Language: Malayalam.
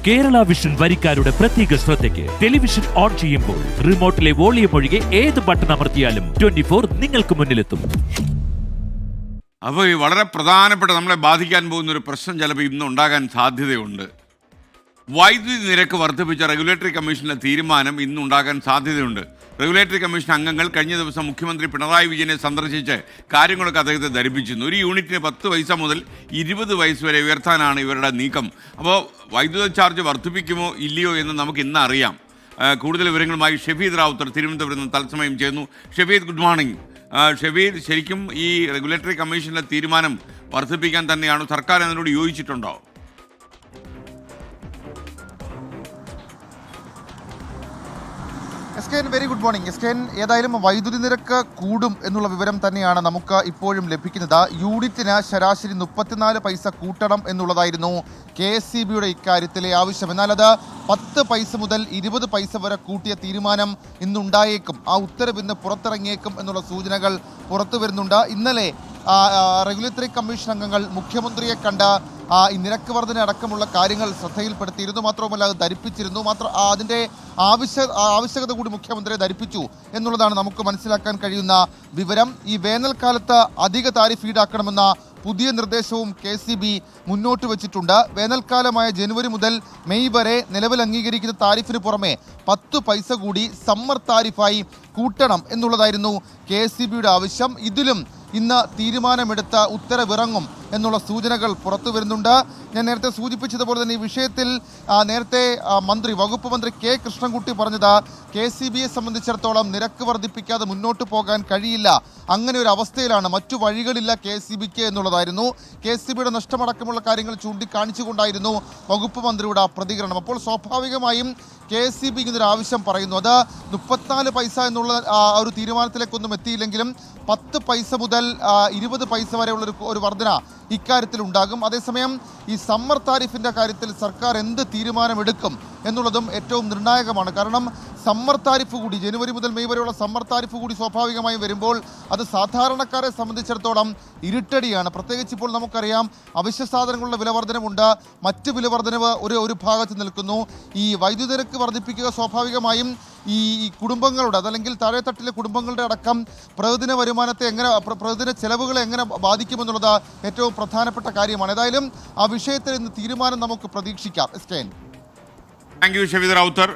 കേരള വിഷൻ വരിക്കാരുടെ പ്രത്യേക ശ്രദ്ധയ്ക്ക് ടെലിവിഷൻ ഓൺ ചെയ്യുമ്പോൾ റിമോട്ടിലെ വോളിയം ഒഴികെ ഏത് ബട്ടൺ അമർത്തിയാലും 24 നിങ്ങൾക്ക് മുന്നിലെത്തും. അപ്പോൾ ഈ വളരെ പ്രധാനപ്പെട്ട നമ്മളെ ബാധിക്കാൻ പോകുന്ന ഒരു പ്രശ്നം ചിലപ്പോൾ ഇന്നുണ്ടാകാൻ സാധ്യതയുണ്ട്. വൈദ്യുതി നിരക്ക് വർദ്ധിപ്പിച്ച റെഗുലേറ്ററി കമ്മീഷന്റെ തീരുമാനം ഇന്നുണ്ടാകാൻ സാധ്യതയുണ്ട്. റെഗുലേറ്ററി കമ്മീഷൻ അംഗങ്ങൾ കഴിഞ്ഞ ദിവസം മുഖ്യമന്ത്രി പിണറായി വിജയനെ സന്ദർശിച്ച് കാര്യങ്ങളൊക്കെ അദ്ദേഹത്തെ ധരിപ്പിച്ചിരുന്നു. ഒരു യൂണിറ്റിന് 10 പൈസ മുതൽ 20 പൈസ വരെ ഉയർത്താനാണ് ഇവരുടെ നീക്കം. അപ്പോൾ വൈദ്യുത ചാർജ് വർദ്ധിപ്പിക്കുമോ ഇല്ലയോ എന്ന് നമുക്ക് ഇന്ന് അറിയാം. കൂടുതൽ വിവരങ്ങളുമായി ഷഫീദ് റാവുത്തർ തിരുവനന്തപുരത്ത് നിന്ന് തത്സമയം ചെയ്യുന്നു. Shafeed, good morning. ഷഫീദ്, ശരിക്കും ഈ റെഗുലേറ്ററി കമ്മീഷന്റെ തീരുമാനം വർദ്ധിപ്പിക്കാൻ തന്നെയാണോ സർക്കാർ അതിനോട് യോജിച്ചിട്ടുണ്ടോ? എസ്കെൻ, വെരി ഗുഡ് മോർണിംഗ്. എസ്കെൻ, ഏതായാലും വൈദ്യുതി നിരക്ക് കൂടും എന്നുള്ള വിവരം തന്നെയാണ് നമുക്ക് ഇപ്പോഴും ലഭിക്കുന്നത്. യൂണിറ്റിന് ശരാശരി 34 പൈസ കൂട്ടണം എന്നുള്ളതായിരുന്നു KSEBയുടെ ഇക്കാര്യത്തിലെ ആവശ്യം. എന്നാൽ അത് 10 പൈസ മുതൽ 20 പൈസ വരെ കൂട്ടിയ തീരുമാനം ഇന്നുണ്ടായേക്കും. ആ ഉത്തരവ് ഇന്ന് പുറത്തിറങ്ങിയേക്കും എന്നുള്ള സൂചനകൾ പുറത്തു വരുന്നുണ്ട്. ഇന്നലെ റെഗുലേറ്ററി കമ്മീഷൻ അംഗങ്ങൾ മുഖ്യമന്ത്രിയെ കണ്ട് ഈ നിരക്ക് വർധന അടക്കമുള്ള കാര്യങ്ങൾ ശ്രദ്ധയിൽപ്പെടുത്തിയിരുന്നു. മാത്രവുമല്ല അത് ധരിപ്പിച്ചിരുന്നു. അതിൻ്റെ ആവശ്യകത കൂടി മുഖ്യമന്ത്രിയെ ധരിപ്പിച്ചു എന്നുള്ളതാണ് നമുക്ക് മനസ്സിലാക്കാൻ കഴിയുന്ന വിവരം. ഈ വേനൽക്കാലത്ത് അധിക താരിഫ് ഈടാക്കണമെന്ന പുതിയ നിർദ്ദേശവും KSEB മുന്നോട്ട് വെച്ചിട്ടുണ്ട്. വേനൽക്കാലമായ ജനുവരി മുതൽ മെയ് വരെ നിലവിൽ അംഗീകരിക്കുന്ന താരിഫിന് പുറമെ 10 പൈസ കൂടി സമ്മർ താരിഫായി കൂട്ടണം എന്നുള്ളതായിരുന്നു KSEBയുടെ ആവശ്യം. ഇതിലും ഇന്ന് തീരുമാനമെടുത്ത ഉത്തരവിറങ്ങും എന്നുള്ള സൂചനകൾ പുറത്തു വരുന്നുണ്ട്. ഞാൻ നേരത്തെ സൂചിപ്പിച്ചതുപോലെ തന്നെ ഈ വിഷയത്തിൽ നേരത്തെ വകുപ്പ് മന്ത്രി K കൃഷ്ണൻകുട്ടി പറഞ്ഞത് KSEBയെ സംബന്ധിച്ചിടത്തോളം നിരക്ക് വർദ്ധിപ്പിക്കാതെ മുന്നോട്ട് പോകാൻ കഴിയില്ല, അങ്ങനെ ഒരു അവസ്ഥയിലാണ്, മറ്റു വഴികളില്ല KSEBക്ക് എന്നുള്ളതായിരുന്നു. KSEBയുടെ നഷ്ടമടക്കമുള്ള കാര്യങ്ങൾ ചൂണ്ടിക്കാണിച്ചുകൊണ്ടായിരുന്നു വകുപ്പ് മന്ത്രിയുടെ പ്രതികരണം. അപ്പോൾ സ്വാഭാവികമായും KSEB ഇങ്ങനൊരു ആവശ്യം പറയുന്നു. അത് 34 പൈസ എന്നുള്ള ഒരു തീരുമാനത്തിലേക്കൊന്നും എത്തിയില്ലെങ്കിലും 10 പൈസ മുതൽ 20 പൈസ വരെയുള്ള ഒരു വർധന ഇക്കാര്യത്തിൽ ഉണ്ടാകും. അതേസമയം ഈ സമ്മർ താരിഫിൻ്റെ കാര്യത്തിൽ സർക്കാർ എന്ത് തീരുമാനമെടുക്കും എന്നുള്ളതും ഏറ്റവും നിർണായകമാണ്. കാരണം സമ്മർ താരിഫ് കൂടി ജനുവരി മുതൽ മെയ് വരെയുള്ള സമ്മർ താരിഫ് കൂടി സ്വാഭാവികമായും വരുമ്പോൾ അത് സാധാരണക്കാരെ സംബന്ധിച്ചിടത്തോളം ഇരുട്ടടിയാണ്. പ്രത്യേകിച്ച് ഇപ്പോൾ നമുക്കറിയാം അവശ്യ സാധനങ്ങളുടെ വിലവർധനമുണ്ട്, മറ്റ് വിലവർധനവ് ഒരു ഭാഗത്ത് നിൽക്കുന്നു. ഈ വൈദ്യുതി നിരക്ക് വർദ്ധിപ്പിക്കുക സ്വാഭാവികമായും ഈ കുടുംബങ്ങളുടെ അതല്ലെങ്കിൽ താഴെത്തട്ടിലെ കുടുംബങ്ങളുടെ അടക്കം പ്രതിദിന വരുമാനത്തെ പ്രതിദിന ചെലവുകളെ എങ്ങനെ ബാധിക്കുമെന്നുള്ളത് ഏറ്റവും പ്രധാനപ്പെട്ട കാര്യമാണ്. ഏതായാലും ആ വിഷയത്തിൽ ഇന്ന് തീരുമാനം നമുക്ക് പ്രതീക്ഷിക്കാം. Thank you Shafeed Rawther.